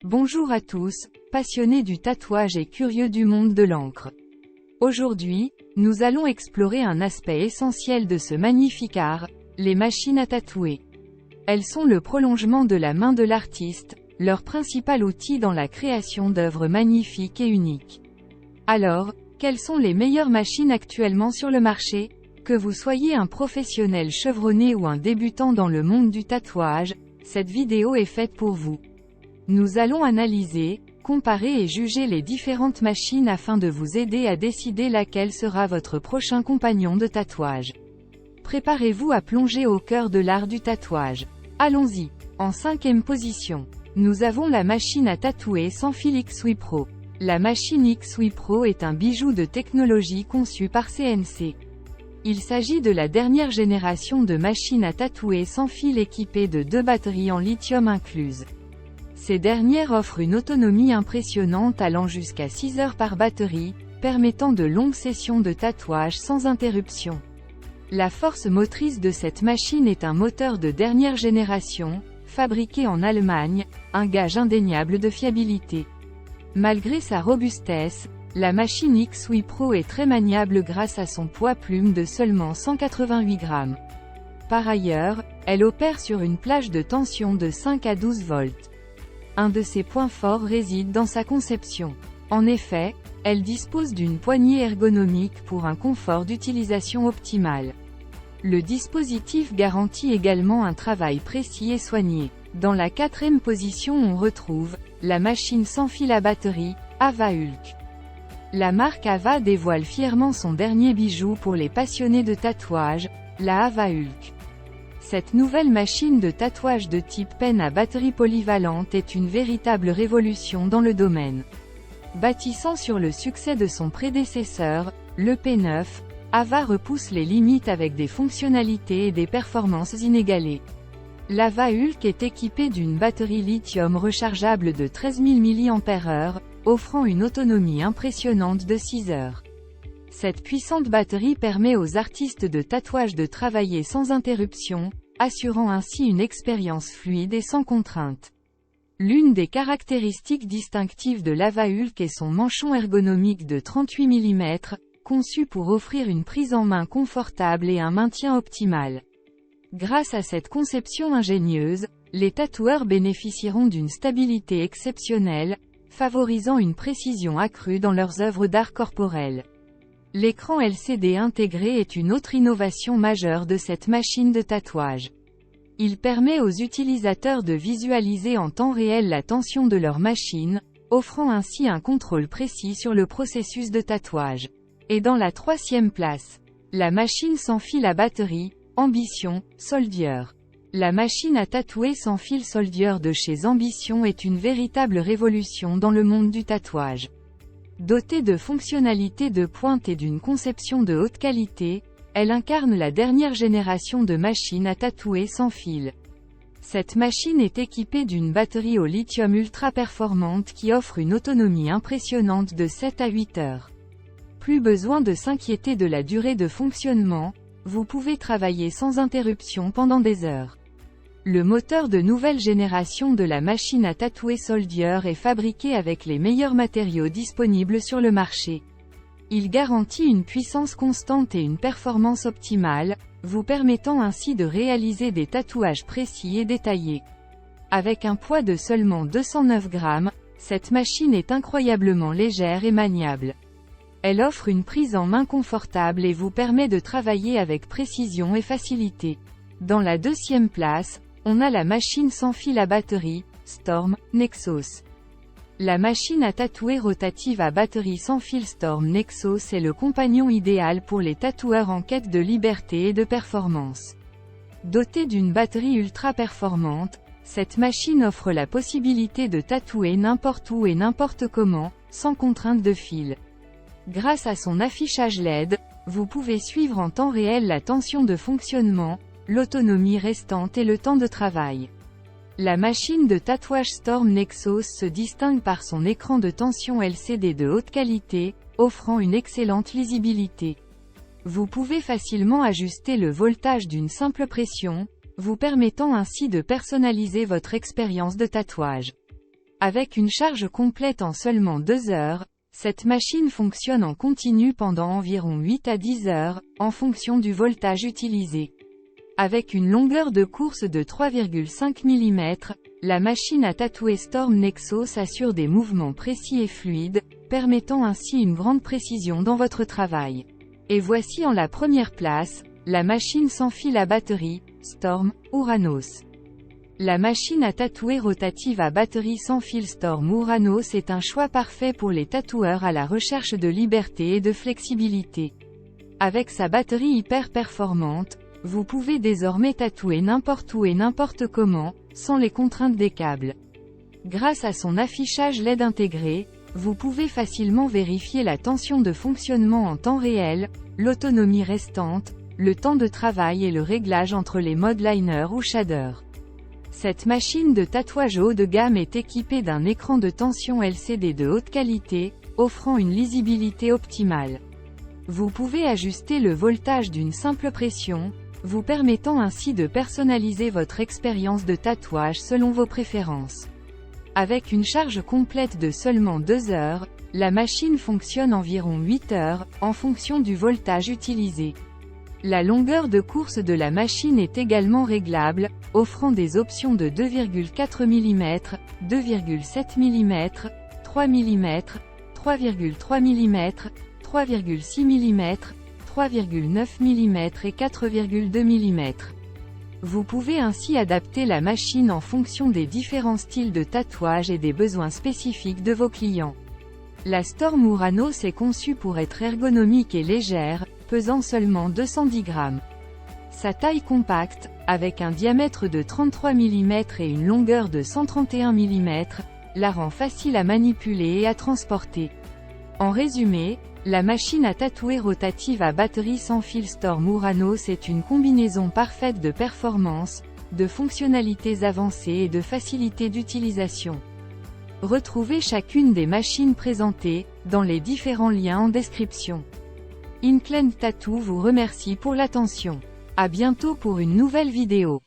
Bonjour à tous, passionnés du tatouage et curieux du monde de l'encre. Aujourd'hui, nous allons explorer un aspect essentiel de ce magnifique art, les machines à tatouer. Elles sont le prolongement de la main de l'artiste, leur principal outil dans la création d'œuvres magnifiques et uniques. Alors, quelles sont les meilleures machines actuellement sur le marché? Que vous soyez un professionnel chevronné ou un débutant dans le monde du tatouage, cette vidéo est faite pour vous. Nous allons analyser, comparer et juger les différentes machines afin de vous aider à décider laquelle sera votre prochain compagnon de tatouage. Préparez-vous à plonger au cœur de l'art du tatouage. Allons-y. En 5e position, nous avons la machine à tatouer sans fil XSweep Pro. La machine XSweep Pro est un bijou de technologie conçu par CNC. Il s'agit de la dernière génération de machines à tatouer sans fil équipées de 2 batteries en lithium incluses. Ces dernières offrent une autonomie impressionnante allant jusqu'à 6 heures par batterie, permettant de longues sessions de tatouage sans interruption. La force motrice de cette machine est un moteur de dernière génération, fabriqué en Allemagne, un gage indéniable de fiabilité. Malgré sa robustesse, la machine XSweep Pro est très maniable grâce à son poids plume de seulement 188 grammes. Par ailleurs, elle opère sur une plage de tension de 5 à 12 volts. Un de ses points forts réside dans sa conception. En effet, elle dispose d'une poignée ergonomique pour un confort d'utilisation optimal. Le dispositif garantit également un travail précis et soigné. Dans la 4e position on retrouve, la machine sans fil à batterie, Ava Hulk. La marque Ava dévoile fièrement son dernier bijou pour les passionnés de tatouage, la Ava Hulk. Cette nouvelle machine de tatouage de type pen à batterie polyvalente est une véritable révolution dans le domaine. Bâtissant sur le succès de son prédécesseur, le P9, Ava repousse les limites avec des fonctionnalités et des performances inégalées. L'Ava Hulk est équipée d'une batterie lithium rechargeable de 13 000 mAh, offrant une autonomie impressionnante de 6 heures. Cette puissante batterie permet aux artistes de tatouage de travailler sans interruption, assurant ainsi une expérience fluide et sans contrainte. L'une des caractéristiques distinctives de l'Ava Hulk est son manchon ergonomique de 38 mm, conçu pour offrir une prise en main confortable et un maintien optimal. Grâce à cette conception ingénieuse, les tatoueurs bénéficieront d'une stabilité exceptionnelle, favorisant une précision accrue dans leurs œuvres d'art corporel. L'écran LCD intégré est une autre innovation majeure de cette machine de tatouage. Il permet aux utilisateurs de visualiser en temps réel la tension de leur machine, offrant ainsi un contrôle précis sur le processus de tatouage. Et dans la 3e place, la machine sans fil à batterie, Ambition, Soldier. La machine à tatouer sans fil Soldier de chez Ambition est une véritable révolution dans le monde du tatouage. Dotée de fonctionnalités de pointe et d'une conception de haute qualité, elle incarne la dernière génération de machines à tatouer sans fil. Cette machine est équipée d'une batterie au lithium ultra performante qui offre une autonomie impressionnante de 7 à 8 heures. Plus besoin de s'inquiéter de la durée de fonctionnement, vous pouvez travailler sans interruption pendant des heures. Le moteur de nouvelle génération de la machine à tatouer Soldier est fabriqué avec les meilleurs matériaux disponibles sur le marché. Il garantit une puissance constante et une performance optimale, vous permettant ainsi de réaliser des tatouages précis et détaillés. Avec un poids de seulement 209 grammes, cette machine est incroyablement légère et maniable. Elle offre une prise en main confortable et vous permet de travailler avec précision et facilité. Dans la 2e place, on a la machine sans fil à batterie, Storm, Nexus. La machine à tatouer rotative à batterie sans fil Storm Nexus est le compagnon idéal pour les tatoueurs en quête de liberté et de performance. Dotée d'une batterie ultra performante, cette machine offre la possibilité de tatouer n'importe où et n'importe comment, sans contrainte de fil. Grâce à son affichage LED, vous pouvez suivre en temps réel la tension de fonctionnement, l'autonomie restante et le temps de travail. La machine de tatouage Storm Nexus se distingue par son écran de tension LCD de haute qualité, offrant une excellente lisibilité. Vous pouvez facilement ajuster le voltage d'une simple pression, vous permettant ainsi de personnaliser votre expérience de tatouage. Avec une charge complète en seulement 2 heures, cette machine fonctionne en continu pendant environ 8 à 10 heures, en fonction du voltage utilisé. Avec une longueur de course de 3,5 mm, la machine à tatouer Storm Nexus assure des mouvements précis et fluides, permettant ainsi une grande précision dans votre travail. Et voici en la première place, la machine sans fil à batterie, Storm Uranus. La machine à tatouer rotative à batterie sans fil Storm Uranus est un choix parfait pour les tatoueurs à la recherche de liberté et de flexibilité. Avec sa batterie hyper performante, vous pouvez désormais tatouer n'importe où et n'importe comment, sans les contraintes des câbles. Grâce à son affichage LED intégré, vous pouvez facilement vérifier la tension de fonctionnement en temps réel, l'autonomie restante, le temps de travail et le réglage entre les modes liner ou shader. Cette machine de tatouage haut de gamme est équipée d'un écran de tension LCD de haute qualité, offrant une lisibilité optimale. Vous pouvez ajuster le voltage d'une simple pression, vous permettant ainsi de personnaliser votre expérience de tatouage selon vos préférences. Avec une charge complète de seulement 2 heures, la machine fonctionne environ 8 heures, en fonction du voltage utilisé. La longueur de course de la machine est également réglable, offrant des options de 2,4 mm, 2,7 mm, 3 mm, 3,3 mm, 3,6 mm, 3,9 mm et 4,2 mm. Vous pouvez ainsi adapter la machine en fonction des différents styles de tatouage et des besoins spécifiques de vos clients. La Storm Uranus est conçue pour être ergonomique et légère, pesant seulement 210 grammes. Sa taille compacte, avec un diamètre de 33 mm et une longueur de 131 mm, la rend facile à manipuler et à transporter. En résumé, la machine à tatouer rotative à batterie sans fil Storm Uranus est une combinaison parfaite de performance, de fonctionnalités avancées et de facilité d'utilisation. Retrouvez chacune des machines présentées, dans les différents liens en description. Inclined Tattoo vous remercie pour l'attention. À bientôt pour une nouvelle vidéo.